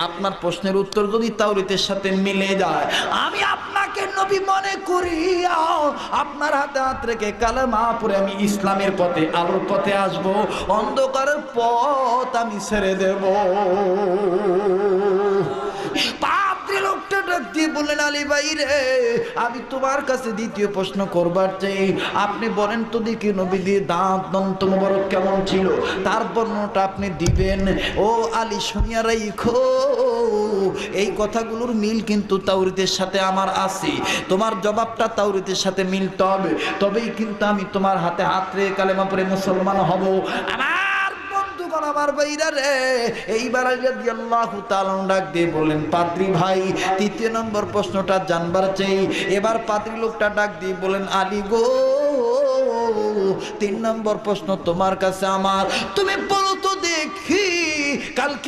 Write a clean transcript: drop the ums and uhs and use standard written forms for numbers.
আপনার প্রশ্নের উত্তর যদি তাওরাতের সাথে মিলে যায়, আমি আপনাকে নবী মনে করি, আপনার হাতে হাত রেখে কালেমা পড়ে আমি ইসলামের পথে, আলোর পথে আসব, অন্ধকারের পথ আমি ছেড়ে দেব। পাদ্রী লোকটা ডাক দিয়ে বললেন, আলী ভাই রে, আমি তোমার কাছে দ্বিতীয় প্রশ্ন করবার চাই। আপনি বলেন তো দেখি নবী দিয়ে দাঁত দন্ত মোবারক কেমন ছিল, তার বর্ণনাটা আপনি দিবেন। ও আলী শুনিয়া রাখো, এই কথাগুলোর মিল কিন্তু তাওরাতের সাথে আমার আছে। তোমার জবাবটা তাওরাতের সাথে মিলতে হবে, তবেই কিন্তু আমি তোমার হাতে হাত রেখে কালেমা পড়ে মুসলমান হব। আমার ভাইরা রে, এইবার রাদিয়াল্লাহু তাআলা ডাক দিয়ে বললেন, পাদ্রী ভাই, তৃতীয় নম্বর প্রশ্নটা জানবার চাই। এবার পাদ্রী লোকটা ডাক দিয়ে বলেন, আলী গো, 3 নম্বর প্রশ্ন তোমার কাছে আমার, তুমি বলো তো দেখি, কালকে